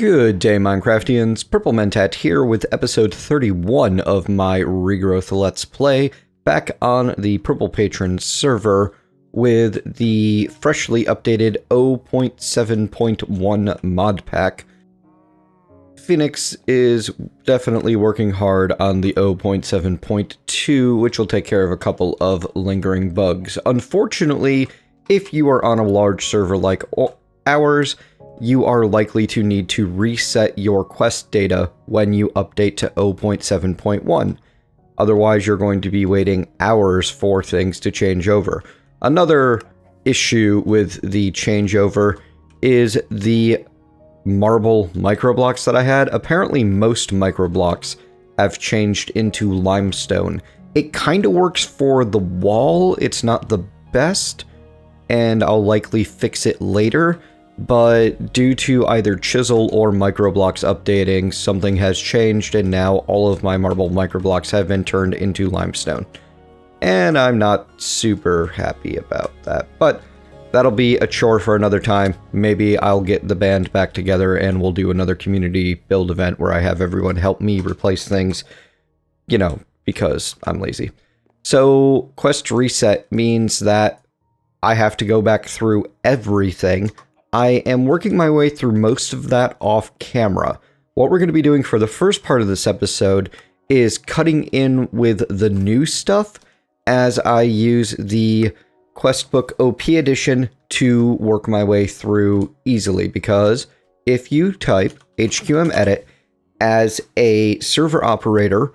Good day, Minecraftians. Purple Mentat here with episode 31 of my Regrowth Let's Play, back on the Purple Patron server with the freshly updated 0.7.1 mod pack. Phoenix is definitely working hard on the 0.7.2, which will take care of a couple of lingering bugs. Unfortunately, if you are on a large server like ours, you are likely to need to reset your quest data when you update to 0.7.1. Otherwise, you're going to be waiting hours for things to change over. Another issue with the changeover is the marble microblocks that I had. Apparently, most microblocks have changed into limestone. It kind of works for the wall. It's not the best, and I'll likely fix it later. But due to either chisel or microblocks updating, something has changed, and now all of my marble microblocks have been turned into limestone. And I'm not super happy about that, but that'll be a chore for another time. Maybe I'll get the band back together and we'll do another community build event where I have everyone help me replace things, you know, because I'm lazy. So quest reset means that I have to go back through everything. I am working my way through most of that off camera. What we're going to be doing for the first part of this episode is cutting in with the new stuff as I use the Questbook OP edition to work my way through easily, because if you type HQM-edit as a server operator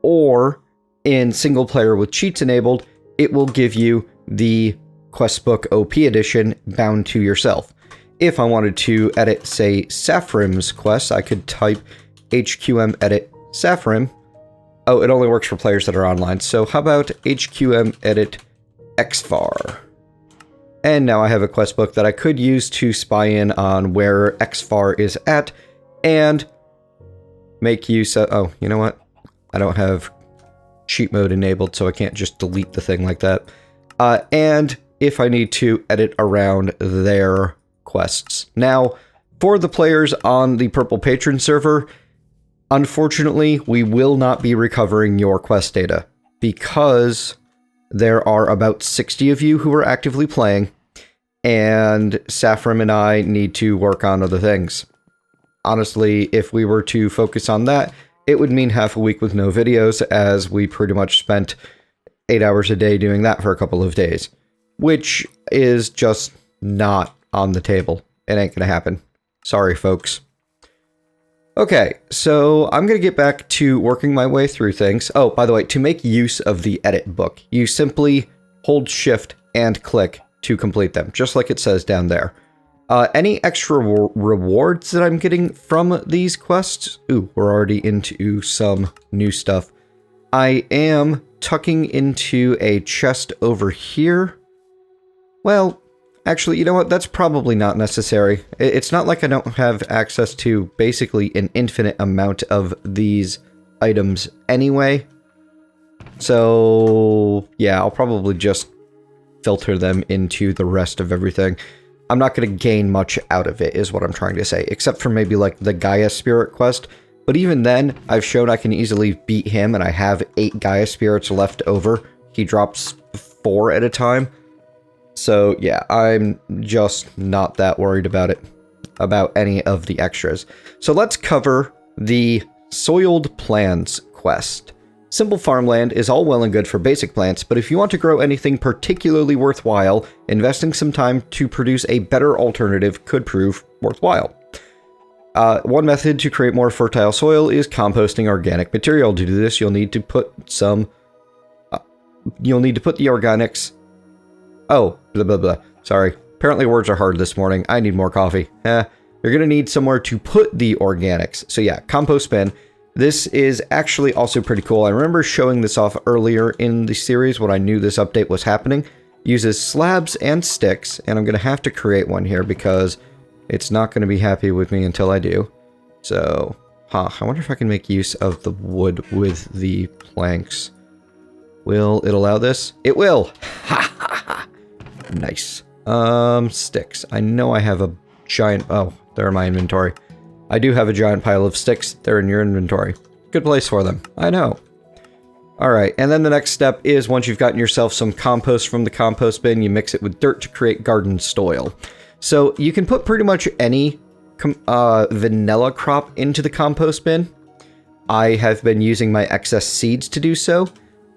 or in single player with cheats enabled, it will give you the Questbook OP edition bound to yourself. If I wanted to edit, say, Saffrim's quest, I could type HQM-edit Saffrim. Oh, it only works for players that are online, so how about HQM-edit Xfar? And now I have a quest book that I could use to spy in on where Xfar is at, and make use of... Oh, you know what? I don't have cheat mode enabled, so I can't just delete the thing like that. And if I need to edit around their quests. Now, for the players on the Purple Patron server, unfortunately, we will not be recovering your quest data because there are about 60 of you who are actively playing, and Saffrim and I need to work on other things. Honestly, if we were to focus on that, it would mean half a week with no videos, as we pretty much spent 8 hours a day doing that for a couple of days, which is just not on the table. It ain't gonna happen. Sorry, folks. Okay, so I'm gonna get back to working my way through things. Oh, by the way, to make use of the edit book, you simply hold shift and click to complete them, just like it says down there. Any extra rewards that I'm getting from these quests? Ooh, we're already into some new stuff. I am tucking into a chest over here. Well, actually, you know what? That's probably not necessary. It's not like I don't have access to basically an infinite amount of these items anyway. So, yeah, I'll probably just filter them into the rest of everything. I'm not going to gain much out of it, is what I'm trying to say, except for maybe like the Gaia Spirit quest. But even then, I've shown I can easily beat him, and I have 8 Gaia Spirits left over. He drops 4 at a time. So yeah, I'm just not that worried about any of the extras. So let's cover the Soiled Plants quest. Simple farmland is all well and good for basic plants, but if you want to grow anything particularly worthwhile, investing some time to produce a better alternative could prove worthwhile. One method to create more fertile soil is composting organic material. To do this, you'll need to put the organics... Oh, blah, blah, blah. Sorry. Apparently words are hard this morning. I need more coffee. You're going to need somewhere to put the organics. So yeah, compost bin. This is actually also pretty cool. I remember showing this off earlier in the series when I knew this update was happening. Uses slabs and sticks, and I'm going to have to create one here because it's not going to be happy with me until I do. So, I wonder if I can make use of the wood with the planks. Will it allow this? It will! Ha ha ha! Nice. Sticks. I know I have a giant... Oh, they're in my inventory. I do have a giant pile of sticks. They're in your inventory. Good place for them. I know. Alright, and then the next step is once you've gotten yourself some compost from the compost bin, you mix it with dirt to create garden soil. So you can put pretty much any vanilla crop into the compost bin. I have been using my excess seeds to do so.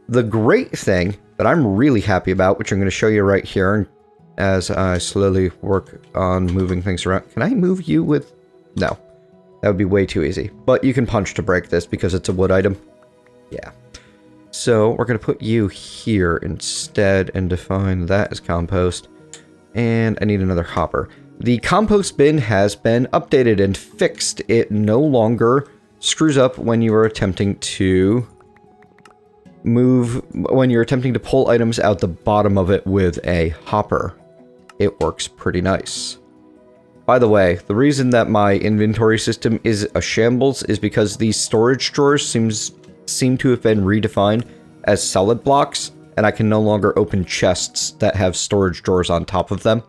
The great thing that I'm really happy about, which I'm going to show you right here as I slowly work on moving things around. Can I move you with... No. That would be way too easy. But you can punch to break this because it's a wood item. Yeah. So we're going to put you here instead and define that as compost. And I need another hopper. The compost bin has been updated and fixed. It no longer screws up when you are attempting to pull items out the bottom of it with a hopper. It works pretty nice. By the way, the reason that my inventory system is a shambles is because these storage drawers seem to have been redefined as solid blocks, and I can no longer open chests that have storage drawers on top of them.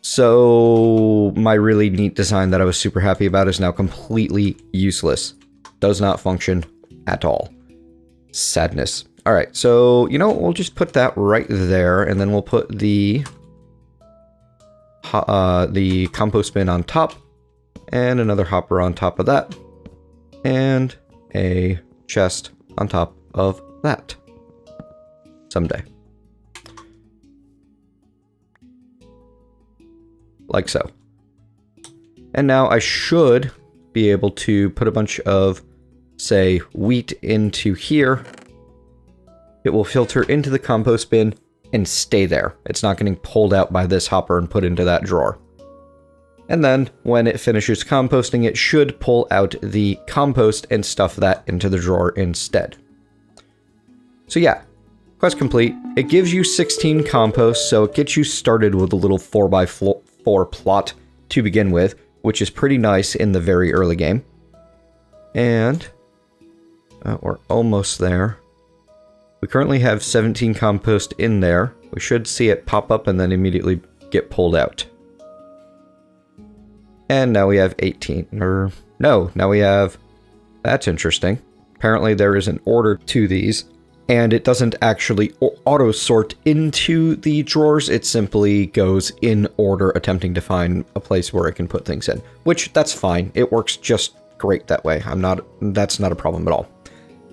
So my really neat design that I was super happy about is now completely useless. Does not function at all. Sadness. Alright, so, you know, we'll just put that right there, and then we'll put the compost bin on top, and another hopper on top of that, and a chest on top of that. Someday. Like so. And now I should be able to put a bunch of, say, wheat into here. It will filter into the compost bin and stay there. It's not getting pulled out by this hopper and put into that drawer. And then, when it finishes composting, it should pull out the compost and stuff that into the drawer instead. So yeah, quest complete. It gives you 16 compost, so it gets you started with a little 4x4 plot to begin with, which is pretty nice in the very early game. And we're almost there. We currently have 17 compost in there. We should see it pop up and then immediately get pulled out. And now we have 18. Now we have... That's interesting. Apparently there is an order to these, and it doesn't actually auto-sort into the drawers. It simply goes in order, attempting to find a place where it can put things in. Which, that's fine. It works just great that way. That's not a problem at all.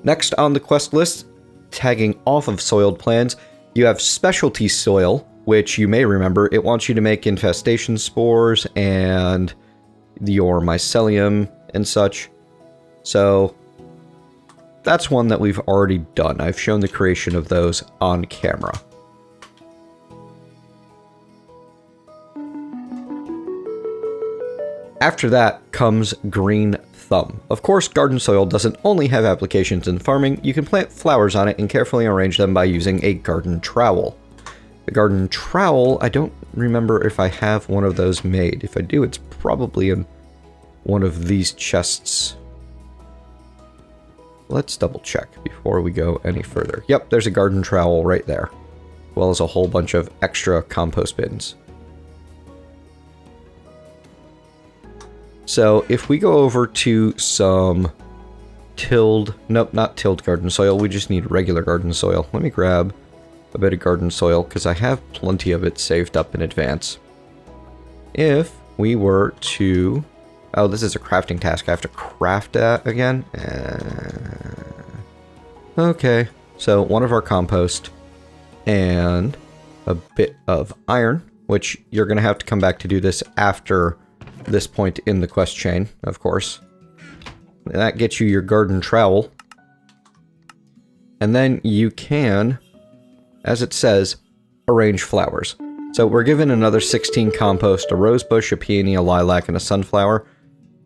Next on the quest list, tagging off of soiled plants, you have specialty soil, which you may remember. It wants you to make infestation spores and your mycelium and such. So that's one that we've already done. I've shown the creation of those on camera. After that comes green thumb. Of course, garden soil doesn't only have applications in farming. You can plant flowers on it and carefully arrange them by using a garden trowel. The garden trowel, I don't remember if I have one of those made. If I do, it's probably in one of these chests. Let's double check before we go any further. Yep, there's a garden trowel right there, as well as a whole bunch of extra compost bins. So if we go over to some not tilled garden soil, we just need regular garden soil. Let me grab a bit of garden soil because I have plenty of it saved up in advance. If we were to... Oh, this is a crafting task. I have to craft that again. Okay, so one of our compost and a bit of iron, which you're going to have to come back to do this after this point in the quest chain, of course. And that gets you your garden trowel. And then you can, as it says, arrange flowers. So we're given another 16 compost, a rose bush, a peony, a lilac, and a sunflower.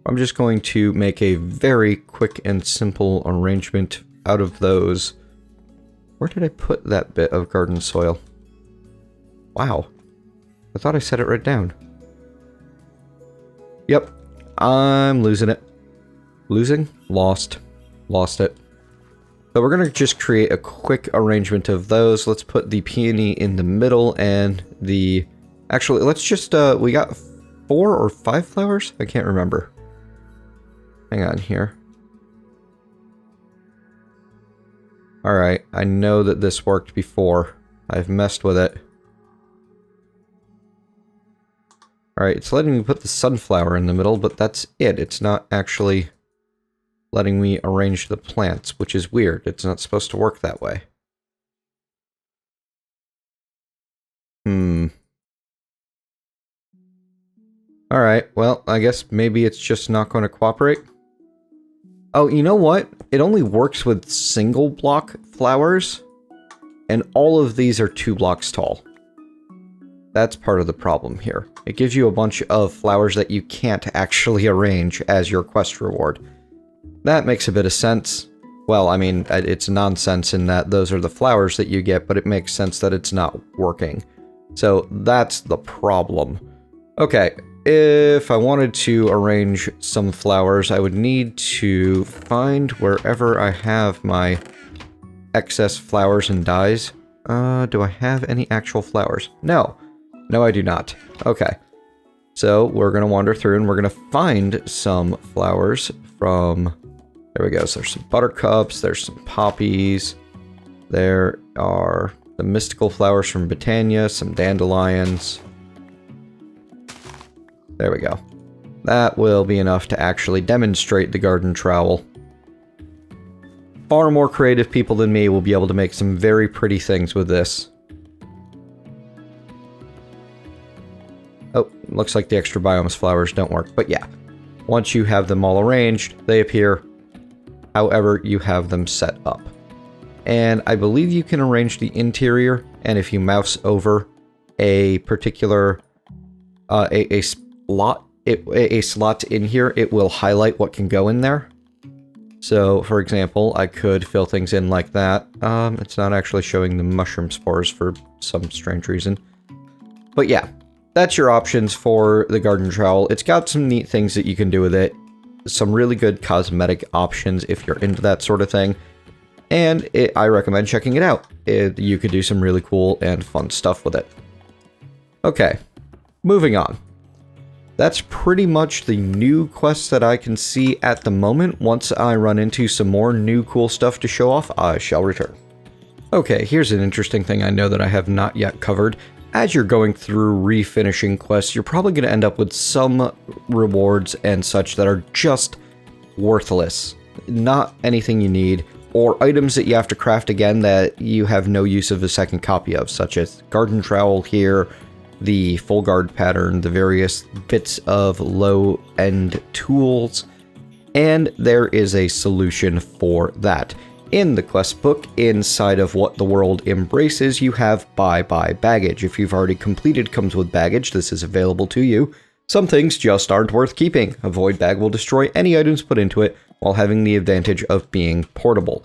I'm just going to make a very quick and simple arrangement out of those. Where did I put that bit of garden soil? Wow. I thought I set it right down. Yep. I'm losing it. Losing? Lost. Lost it. So we're going to just create a quick arrangement of those. Let's put the peony in the middle and the... Actually, let's just... we got 4 or 5 flowers? I can't remember. hang on here. Alright, I know that this worked before. I've messed with it. Alright, it's letting me put the sunflower in the middle, but that's it. It's not actually letting me arrange the plants, which is weird. It's not supposed to work that way. Alright, well, I guess maybe it's just not going to cooperate. Oh, you know what? It only works with single block flowers, and all of these are 2 blocks tall. That's part of the problem here. It gives you a bunch of flowers that you can't actually arrange as your quest reward. That makes a bit of sense. Well, I mean, it's nonsense in that those are the flowers that you get, but it makes sense that it's not working. So that's the problem. Okay, if I wanted to arrange some flowers, I would need to find wherever I have my excess flowers and dyes. Do I have any actual flowers? No. No, I do not. Okay. So we're going to wander through and we're going to find some flowers from... There we go. So there's some buttercups, there's some poppies, there are the mystical flowers from Britannia, some dandelions. There we go. That will be enough to actually demonstrate the garden trowel. Far more creative people than me will be able to make some very pretty things with this. Oh, looks like the extra biomes flowers don't work, but yeah. Once you have them all arranged, they appear however you have them set up. And I believe you can arrange the interior, and if you mouse over a particular a slot in here, it will highlight what can go in there. So, for example, I could fill things in like that. It's not actually showing the mushroom spores for some strange reason. But yeah, that's your options for the garden trowel. It's got some neat things that you can do with it. Some really good cosmetic options if you're into that sort of thing. And I recommend checking it out. You could do some really cool and fun stuff with it. Okay, moving on. That's pretty much the new quests that I can see at the moment. Once I run into some more new cool stuff to show off, I shall return. Okay, here's an interesting thing I know that I have not yet covered. As you're going through refinishing quests, you're probably going to end up with some rewards and such that are just worthless. Not anything you need, or items that you have to craft again that you have no use of a second copy of, such as garden trowel here, the full guard pattern, the various bits of low-end tools, and there is a solution for that. In the quest book, inside of what the world embraces, you have buy baggage. If you've already completed Comes with Baggage, this is available to you. Some things just aren't worth keeping. A void bag will destroy any items put into it while having the advantage of being portable.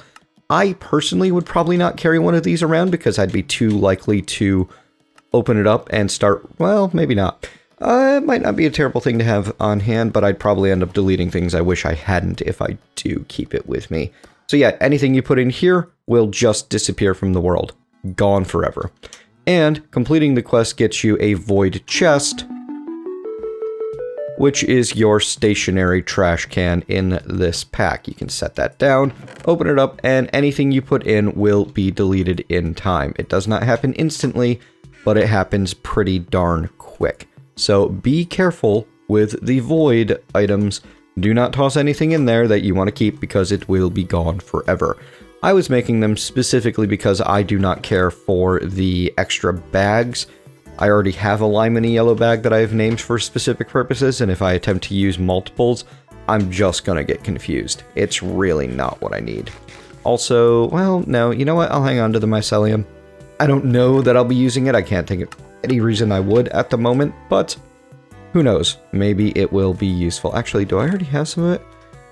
I personally would probably not carry one of these around because I'd be too likely to open it up and start, well, maybe not. It might not be a terrible thing to have on hand, but I'd probably end up deleting things I wish I hadn't if I do keep it with me. So yeah, anything you put in here will just disappear from the world. Gone forever. And completing the quest gets you a void chest, which is your stationary trash can in this pack. You can set that down, open it up, and anything you put in will be deleted in time. It does not happen instantly, but it happens pretty darn quick. So be careful with the void items. Do not toss anything in there that you want to keep because it will be gone forever. I was making them specifically because I do not care for the extra bags. I already have a lime and a yellow bag that I have named for specific purposes, and if I attempt to use multiples, I'm just gonna get confused. It's really not what I need. Also, well, no, you know what? I'll hang on to the mycelium. I don't know that I'll be using it. I can't think of any reason I would at the moment, but who knows? Maybe it will be useful. Actually, do I already have some of it?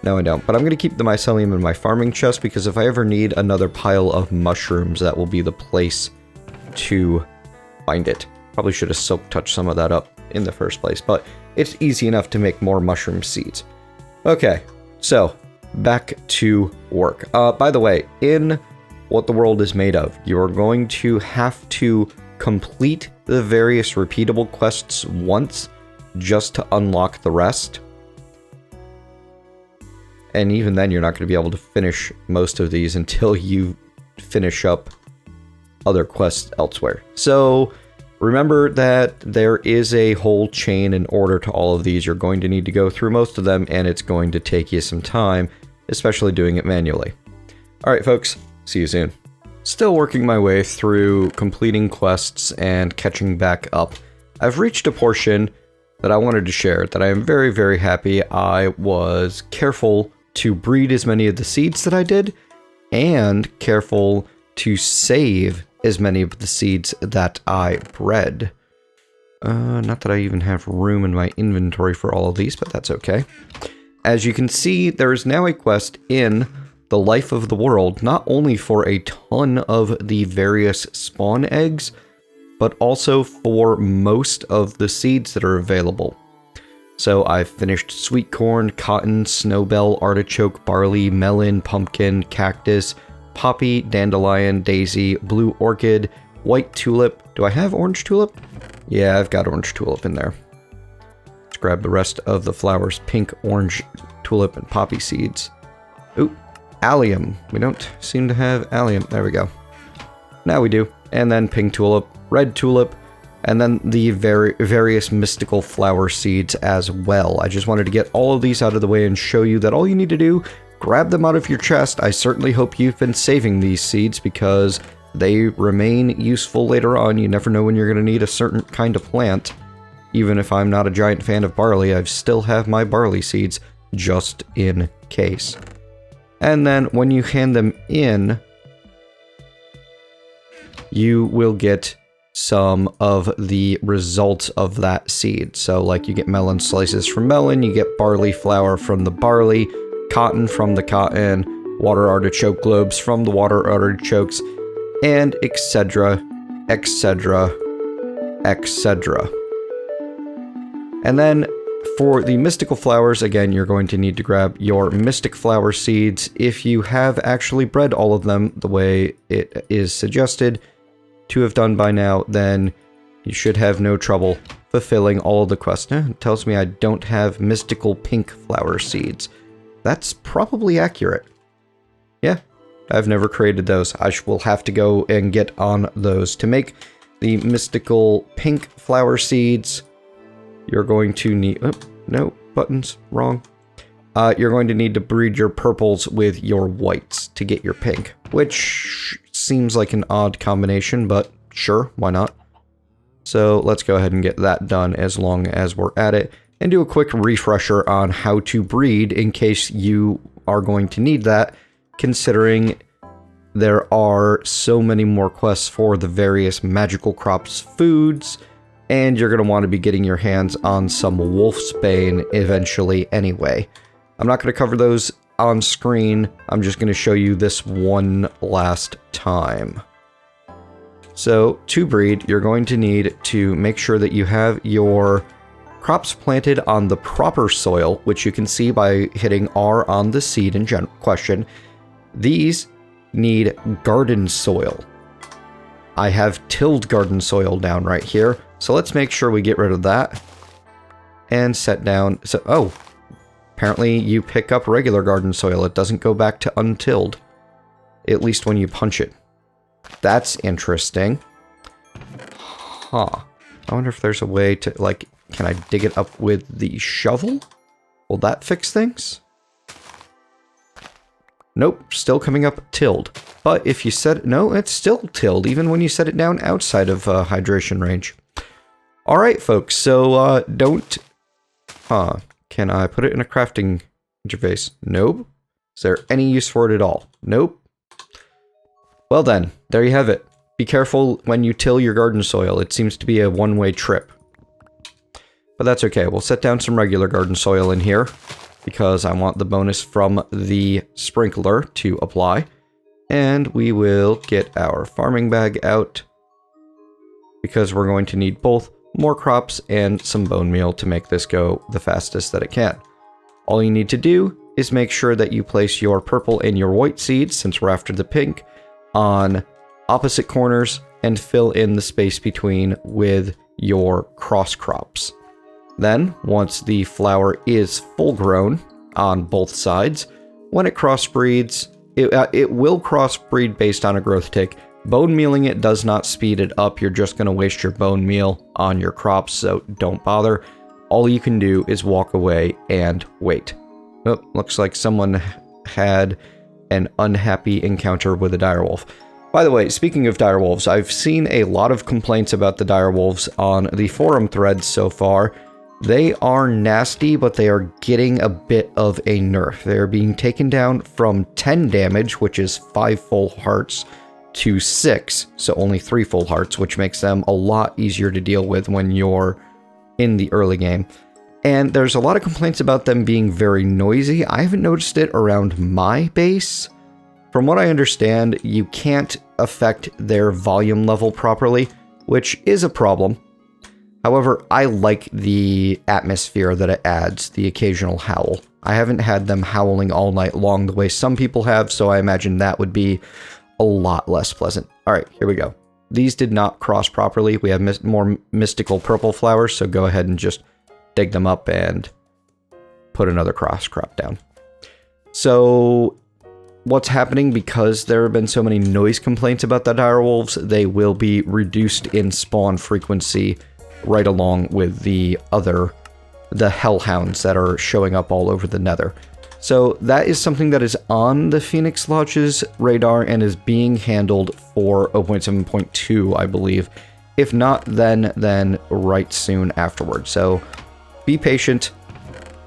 No, I don't. But I'm going to keep the mycelium in my farming chest because if I ever need another pile of mushrooms, that will be the place to find it. Probably should have silk touched some of that up in the first place, but it's easy enough to make more mushroom seeds. Okay, so back to work. By the way, in what the world is made of, you're going to have to complete the various repeatable quests once just to unlock the rest. and even then you're not going to be able to finish most of these until you finish up other quests elsewhere. So remember that there is a whole chain and order to all of these. You're going to need to go through most of them, and it's going to take you some time, especially doing it manually. Alright folks, see you soon. Still working my way through completing quests and catching back up. I've reached a portion that I wanted to share that I am very, very happy I was careful to breed as many of the seeds that I did, and careful to save as many of the seeds that I bred. Not that I even have room in my inventory for all of these, but that's okay. As you can see, there is now a quest in the Life of the World, not only for a ton of the various spawn eggs, but also for most of the seeds that are available. So I've finished sweet corn, cotton, snowbell, artichoke, barley, melon, pumpkin, cactus, poppy, dandelion, daisy, blue orchid, white tulip. Do I have orange tulip? Yeah, I've got orange tulip in there. Let's grab the rest of the flowers. Pink, orange, tulip, and poppy seeds. Ooh, allium. We don't seem to have allium. There we go. Now we do. And then pink tulip, red tulip, and then the various mystical flower seeds as well. I just wanted to get all of these out of the way and show you that all you need to do, grab them out of your chest. I certainly hope you've been saving these seeds because they remain useful later on. You never know when you're going to need a certain kind of plant. Even if I'm not a giant fan of barley, I still have my barley seeds just in case. And then when you hand them in, you will get some of the results of that seed. So like you get melon slices from melon, you get barley flour from the barley, cotton from the cotton, water artichoke globes from the water artichokes, and etc, etc, etc. And then for the mystical flowers, again, you're going to need to grab your mystic flower seeds. If you have actually bred all of them the way it is suggested to have done by now, then you should have no trouble fulfilling all of the quests. It tells me I don't have mystical pink flower seeds. That's probably accurate. Yeah, I've never created those. I will have to go and get on those. To make the mystical pink flower seeds, you're going to need... Oh, no, buttons, wrong. You're going to need to breed your purples with your whites to get your pink, which seems like an odd combination, but sure, why not? So let's go ahead and get that done as long as we're at it, and do a quick refresher on how to breed in case you are going to need that, considering there are so many more quests for the various magical crops foods, and you're going to want to be getting your hands on some wolfsbane eventually anyway. I'm not going to cover those on screen, I'm just going to show you this one last time. So, to breed, you're going to need to make sure that you have your crops planted on the proper soil, which you can see by hitting R on the seed in question. These need garden soil. I have tilled garden soil down right here, so let's make sure we get rid of that. And set down... oh! Apparently you pick up regular garden soil, it doesn't go back to untilled. At least when you punch it. That's interesting. Huh. I wonder if there's a way to, like, can I dig it up with the shovel? Will that fix things? Nope, still coming up tilled. But if you set... no, it's still tilled, even when you set it down outside of hydration range. Alright, folks, so, don't... Huh. Can I put it in a crafting interface? Nope. Is there any use for it at all? Nope. Well then, there you have it. Be careful when you till your garden soil. It seems to be a one-way trip. But that's okay. We'll set down some regular garden soil in here, because I want the bonus from the sprinkler to apply. And we will get our farming bag out, because we're going to need both more crops and some bone meal to make this go the fastest that it can. All you need to do is make sure that you place your purple and your white seeds, since we're after the pink, on opposite corners and fill in the space between with your cross crops. Then, once the flower is full grown on both sides, when it crossbreeds, it will crossbreed based on a growth tick. Bone mealing it does not speed it up. You're just going to waste your bone meal on your crops, so don't bother. All you can do is walk away and wait. Oh, looks like someone had an unhappy encounter with a direwolf. By the way, speaking of direwolves, I've seen a lot of complaints about the direwolves on the forum threads so far. They are nasty, but they are getting a bit of a nerf. They're being taken down from 10 damage, which is 5 full hearts, to 6, so only 3 full hearts, which makes them a lot easier to deal with when you're in the early game. And there's a lot of complaints about them being very noisy. I haven't noticed it around my base. From what I understand, you can't affect their volume level properly, which is a problem. However, I like the atmosphere that it adds, the occasional howl. I haven't had them howling all night long the way some people have, so I imagine that would be a lot less pleasant. Alright, here we go. These did not cross properly. We have more mystical purple flowers, so go ahead and just dig them up and put another cross crop down. So what's happening, because there have been so many noise complaints about the direwolves, they will be reduced in spawn frequency right along with the hellhounds that are showing up all over the nether. So that is something that is on the Phoenix Lodge's radar and is being handled for 0.7.2, I believe. If not, then right soon afterwards. So be patient.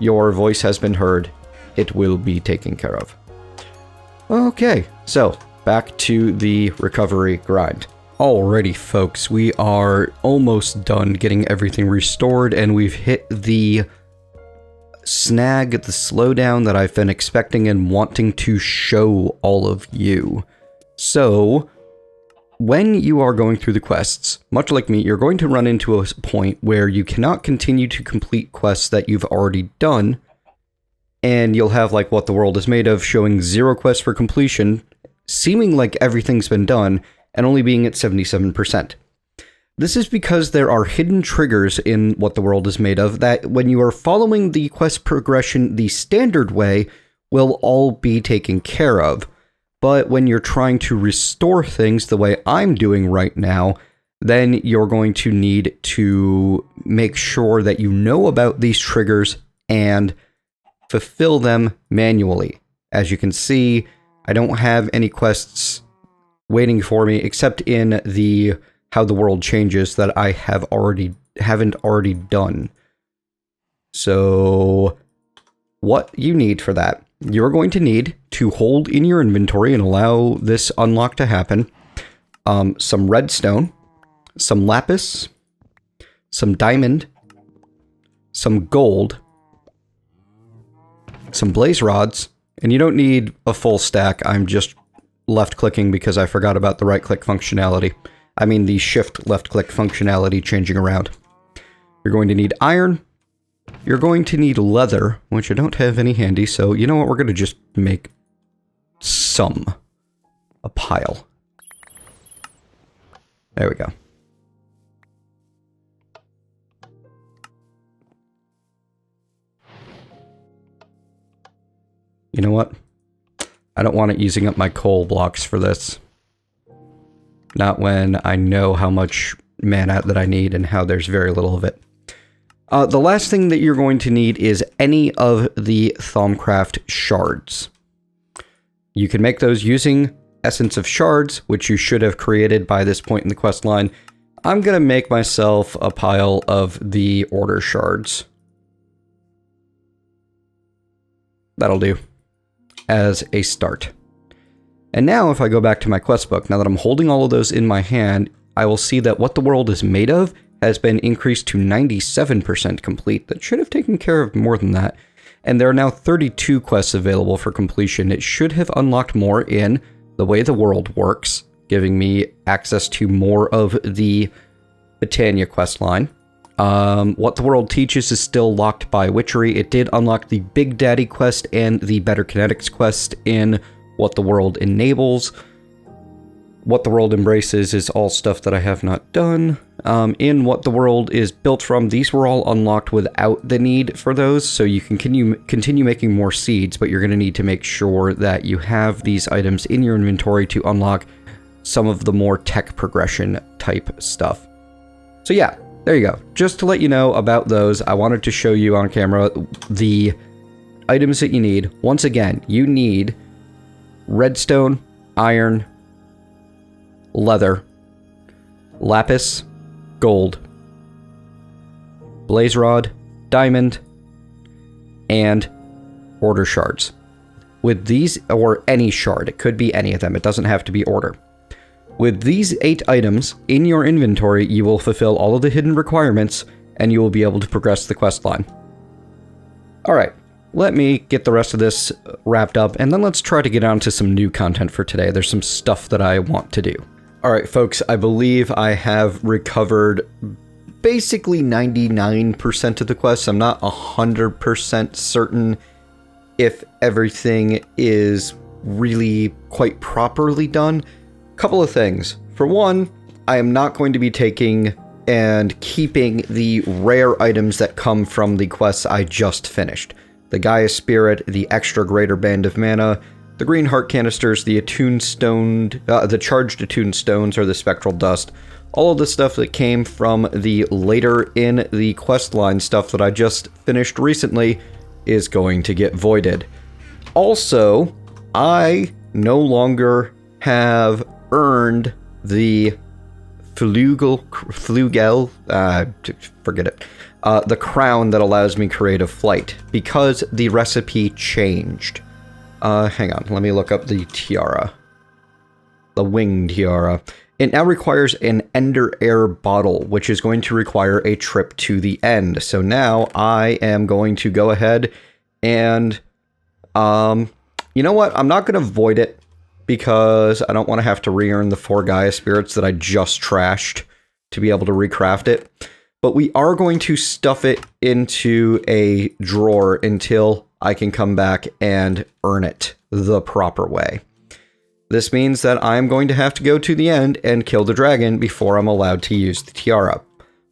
Your voice has been heard. It will be taken care of. Okay, so back to the recovery grind. Alrighty, folks, we are almost done getting everything restored, and we've hit the snag, the slowdown that I've been expecting and wanting to show all of you. So, when you are going through the quests, much like me, you're going to run into a point where you cannot continue to complete quests that you've already done, and you'll have like What the World is Made Of showing 0 quests for completion, seeming like everything's been done, and only being at 77%. This is because there are hidden triggers in What the World is Made Of that, when you are following the quest progression the standard way, will all be taken care of. But when you're trying to restore things the way I'm doing right now, then you're going to need to make sure that you know about these triggers and fulfill them manually. As you can see, I don't have any quests waiting for me except in the How the World Changes that I haven't already done. So what you need for that, you're going to need to hold in your inventory and allow this unlock to happen some redstone, some lapis, some diamond, some gold, some blaze rods, and you don't need a full stack. I'm just left clicking because I forgot about the right click functionality. I mean the shift left click functionality changing around. You're going to need iron. You're going to need leather, which I don't have any handy, so you know what, we're going to just make a pile. There we go. You know what? I don't want it using up my coal blocks for this. Not when I know how much mana that I need and how there's very little of it. The last thing that you're going to need is any of the Thaumcraft shards. You can make those using Essence of Shards, which you should have created by this point in the quest line. I'm going to make myself a pile of the Order shards. That'll do as a start. And now if I go back to my quest book, now that I'm holding all of those in my hand, I will see that What the World is Made Of has been increased to 97% complete. That should have taken care of more than that. And there are now 32 quests available for completion. It should have unlocked more in The Way the World Works, giving me access to more of the Britannia quest line. What the World Teaches is still locked by Witchery. It did unlock the Big Daddy quest and the Better Kinetics quest in What the World Enables. What the World Embraces is all stuff that I have not done. In What the World is built from, these were all unlocked without the need for those, so you can continue making more seeds, but you're going to need to make sure that you have these items in your inventory to unlock some of the more tech progression type stuff. So yeah, there you go. Just to let you know about those, I wanted to show you on camera the items that you need. Once again, you need redstone, iron, leather, lapis, gold, blaze rod, diamond, and order shards. With these, or any shard, it could be any of them, it doesn't have to be order. With these 8 items in your inventory, you will fulfill all of the hidden requirements, and you will be able to progress the quest line. Alright, let me get the rest of this wrapped up, and then let's try to get on to some new content for today. There's some stuff that I want to do. Alright folks, I believe I have recovered basically 99% of the quests. I'm not 100% certain if everything is really quite properly done. Couple of things. For one, I am not going to be taking and keeping the rare items that come from the quests I just finished. The Gaia Spirit, the extra greater band of mana, the green heart canisters, the the charged attuned stones, or the spectral dust. All of the stuff that came from the later in the quest line stuff that I just finished recently is going to get voided. Also, I no longer have earned the flugel, forget it, the crown that allows me creative flight, because the recipe changed. Hang on, let me look up the tiara. The winged tiara. It now requires an Ender Air bottle, which is going to require a trip to the end. So now I am going to go ahead and, you know what? I'm not going to void it, because I don't want to have to re-earn the 4 Gaia Spirits that I just trashed to be able to recraft it. But we are going to stuff it into a drawer until I can come back and earn it the proper way. This means that I'm going to have to go to the end and kill the dragon before I'm allowed to use the tiara.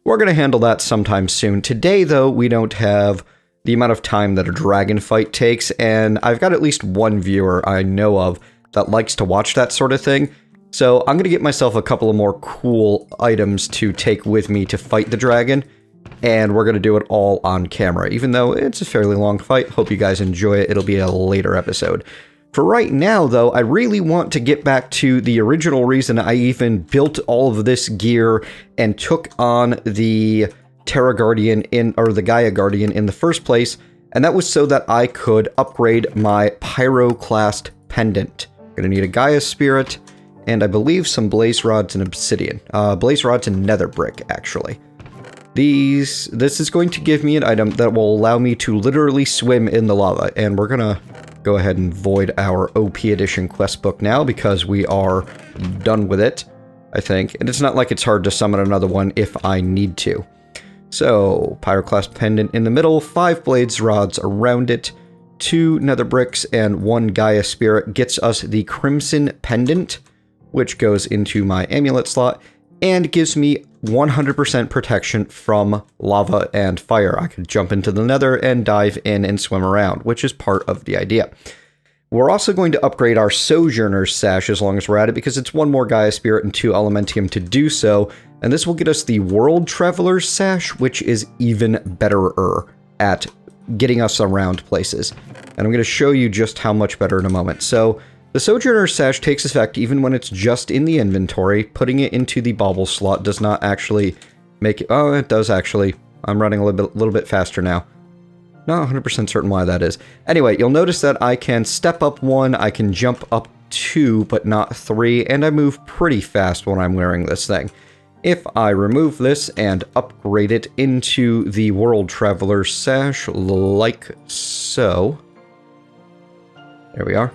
We're going to handle that sometime soon. Today, though, we don't have the amount of time that a dragon fight takes, and I've got at least one viewer I know of that likes to watch that sort of thing. So I'm going to get myself a couple of more cool items to take with me to fight the dragon, and we're going to do it all on camera, even though it's a fairly long fight. Hope you guys enjoy it. It'll be a later episode. For right now, though, I really want to get back to the original reason I even built all of this gear and took on the Terra Guardian or the Gaia Guardian in the first place, and that was so that I could upgrade my Pyroclast pendant. Gonna need a Gaia Spirit, and I believe some Blaze Rods and Obsidian. Blaze Rods and Nether Brick, actually. This is going to give me an item that will allow me to literally swim in the lava, and we're gonna go ahead and void our OP Edition quest book now, because we are done with it, I think. And it's not like it's hard to summon another one if I need to. So, Pyroclast Pendant in the middle, 5 Blaze Rods around it, 2 Nether Bricks, and 1 Gaia Spirit gets us the Crimson Pendant, which goes into my amulet slot, and gives me 100% protection from lava and fire. I could jump into the nether and dive in and swim around, which is part of the idea. We're also going to upgrade our Sojourner's Sash as long as we're at it, because it's 1 more Gaia Spirit and 2 Elementium to do so, and this will get us the World Traveler's Sash, which is even betterer at getting us around places. And I'm going to show you just how much better in a moment. So, the Sojourner's Sash takes effect even when it's just in the inventory. Putting it into the Baubles slot does not actually make it... Oh, it does actually. I'm running a little bit faster now. Not 100% certain why that is. Anyway, you'll notice that I can step up 1, I can jump up 2, but not 3, and I move pretty fast when I'm wearing this thing. If I remove this and upgrade it into the World Traveler's Sash, like so... There we are.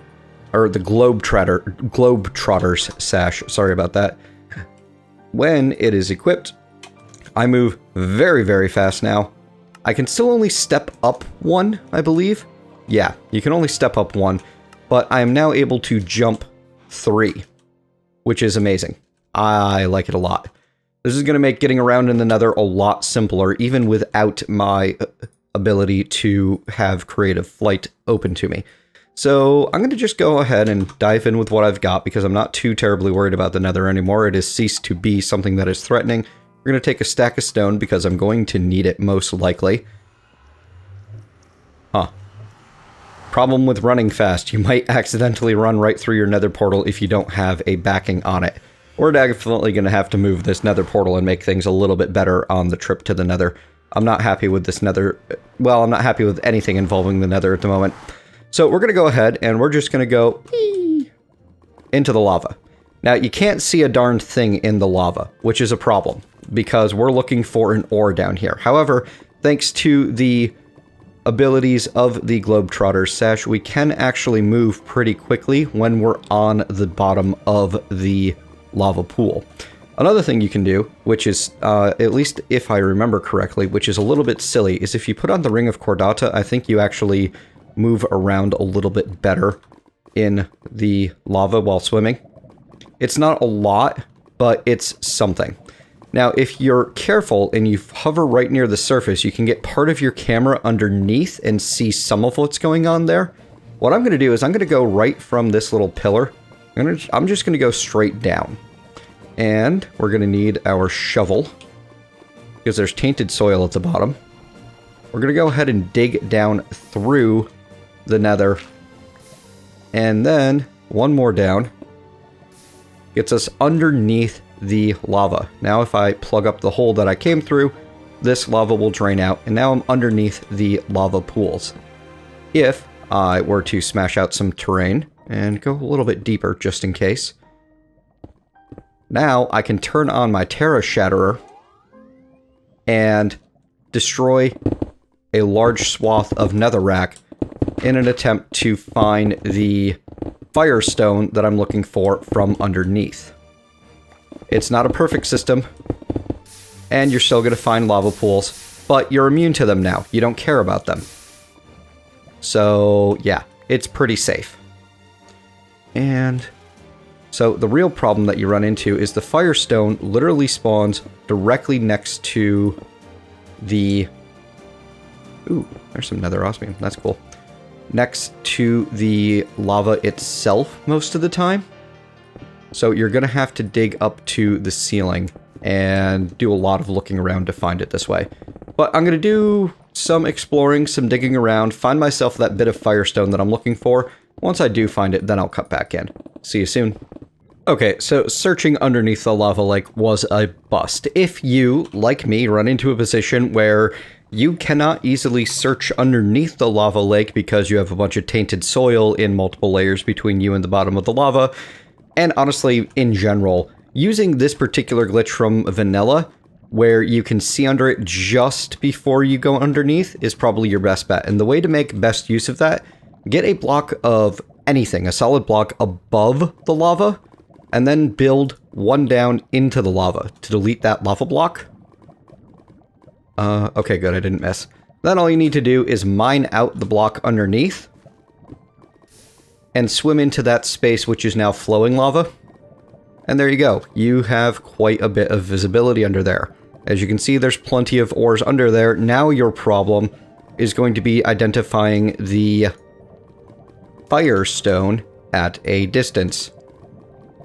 Or the Globetrotter's Sash, sorry about that. When it is equipped, I move very, very fast now. I can still only step up 1, I believe. Yeah, you can only step up 1, but I am now able to jump 3. which is amazing. I like it a lot. This is going to make getting around in the Nether a lot simpler, even without my ability to have creative flight open to me. So I'm going to just go ahead and dive in with what I've got, because I'm not too terribly worried about the Nether anymore. It has ceased to be something that is threatening. We're going to take a stack of stone, because I'm going to need it most likely. Huh. Problem with running fast. You might accidentally run right through your Nether portal if you don't have a backing on it. We're definitely going to have to move this Nether portal and make things a little bit better on the trip to the Nether. I'm not happy with this Nether. Well, I'm not happy with anything involving the Nether at the moment. So we're going to go ahead and we're just going to go into the lava. Now, you can't see a darn thing in the lava, which is a problem, because we're looking for an ore down here. However, thanks to the abilities of the Globetrotter's sash, we can actually move pretty quickly when we're on the bottom of the lava pool. Another thing you can do, which is, at least if I remember correctly, which is a little bit silly, is if you put on the Ring of Cordata, I think you actually move around a little bit better in the lava while swimming. It's not a lot, but it's something. Now, if you're careful and you hover right near the surface, you can get part of your camera underneath and see some of what's going on there. What I'm going to do is I'm going to go right from this little pillar. I'm just going to go straight down. And we're going to need our shovel, because there's tainted soil at the bottom. We're going to go ahead and dig down through the Nether. And then one more down gets us underneath the lava. Now, if I plug up the hole that I came through, this lava will drain out, and now I'm underneath the lava pools. If I were to smash out some terrain and go a little bit deeper just in case, now I can turn on my Terra Shatterer and destroy a large swath of netherrack in an attempt to find the Firestone that I'm looking for from underneath. It's not a perfect system, and you're still going to find lava pools, but you're immune to them now. You don't care about them. So, yeah, it's pretty safe. And so the real problem that you run into is the Firestone literally spawns directly next to the... Ooh, there's some nether osmium. That's cool. Next to the lava itself most of the time. So you're going to have to dig up to the ceiling and do a lot of looking around to find it this way. But I'm going to do some exploring, some digging around, find myself that bit of Firestone that I'm looking for. Once I do find it, then I'll cut back in. See you soon. Okay, so searching underneath the lava lake was a bust. If you, like me, run into a position where you cannot easily search underneath the lava lake because you have a bunch of tainted soil in multiple layers between you and the bottom of the lava, and honestly, in general, using this particular glitch from Vanilla, where you can see under it just before you go underneath, is probably your best bet. And the way to make best use of that, get a block of anything, a solid block above the lava, and then build one down into the lava to delete that lava block. Okay, good, I didn't miss. Then all you need to do is mine out the block underneath and swim into that space which is now flowing lava. And there you go. You have quite a bit of visibility under there. As you can see, there's plenty of ores under there. Now your problem is going to be identifying the Firestone at a distance.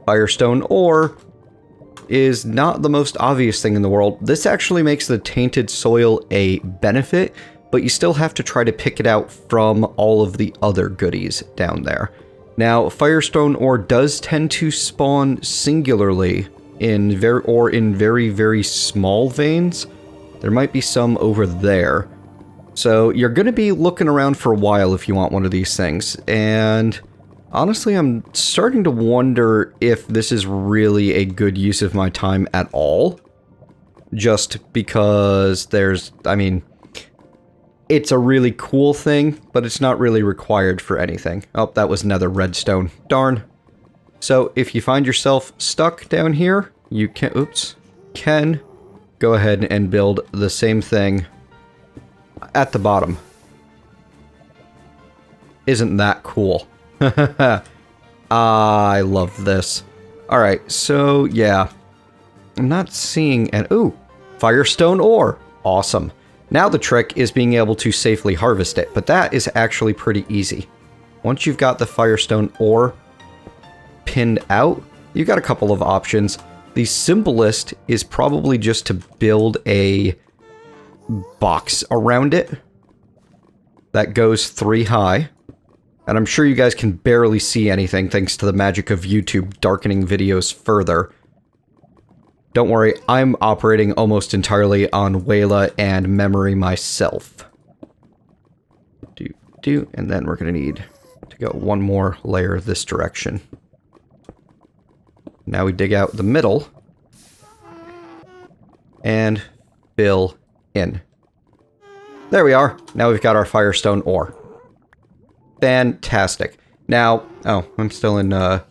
Firestone ore is not the most obvious thing in the world. This actually makes the tainted soil a benefit, but you still have to try to pick it out from all of the other goodies down there. Now, Firestone ore does tend to spawn singularly in very, very small veins. There might be some over there. So you're going to be looking around for a while if you want one of these things. And honestly, I'm starting to wonder if this is really a good use of my time at all. Just because there's, I mean, it's a really cool thing, but it's not really required for anything. Oh, that was another redstone. Darn. So if you find yourself stuck down here, you can go ahead and build the same thing at the bottom. Isn't that cool? I love this. Alright, so yeah. I'm not seeing an... Ooh! Firestone ore! Awesome. Now the trick is being able to safely harvest it, but that is actually pretty easy. Once you've got the Firestone ore pinned out, you've got a couple of options. The simplest is probably just to build a box around it that goes 3 high. And I'm sure you guys can barely see anything thanks to the magic of YouTube darkening videos further. Don't worry, I'm operating almost entirely on Wayla and memory myself. And then we're going to need to go one more layer this direction. Now we dig out the middle and fill in. There we are. Now we've got our Firestone ore. Fantastic. Now, oh, I'm still in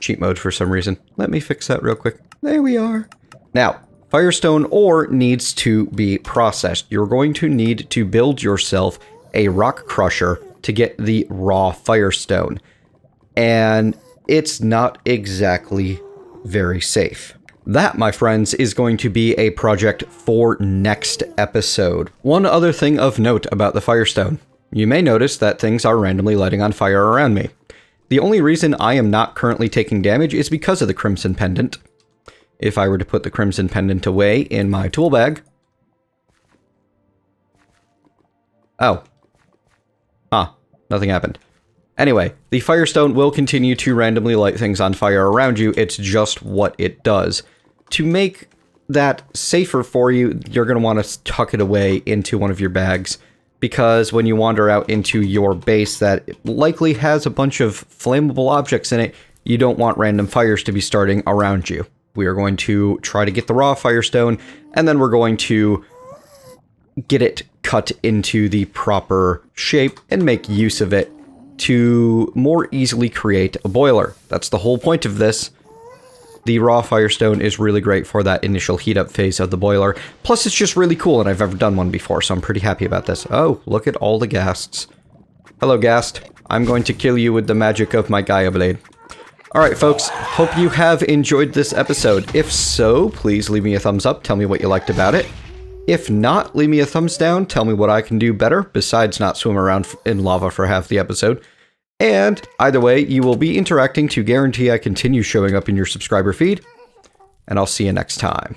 cheat mode for some reason. Let me fix that real quick. There we are. Now, Firestone ore needs to be processed. You're going to need to build yourself a rock crusher to get the raw Firestone. And it's not exactly very safe. That, my friends, is going to be a project for next episode. One other thing of note about the Firestone. You may notice that things are randomly lighting on fire around me. The only reason I am not currently taking damage is because of the Crimson Pendant. If I were to put the Crimson Pendant away in my tool bag... Oh. Ah, nothing happened. Anyway, the Firestone will continue to randomly light things on fire around you. It's just what it does. To make that safer for you, you're going to want to tuck it away into one of your bags, because when you wander out into your base that likely has a bunch of flammable objects in it, you don't want random fires to be starting around you. We are going to try to get the raw Firestone, and then we're going to get it cut into the proper shape and make use of it to more easily create a boiler. That's the whole point of this. The raw Firestone is really great for that initial heat up phase of the boiler. Plus, it's just really cool, and I've never done one before, so I'm pretty happy about this. Oh, look at all the ghasts. Hello, ghast. I'm going to kill you with the magic of my Gaia Blade. Alright, folks. Hope you have enjoyed this episode. If so, please leave me a thumbs up. Tell me what you liked about it. If not, leave me a thumbs down. Tell me what I can do better, besides not swim around in lava for half the episode. And either way, you will be interacting to guarantee I continue showing up in your subscriber feed. And I'll see you next time.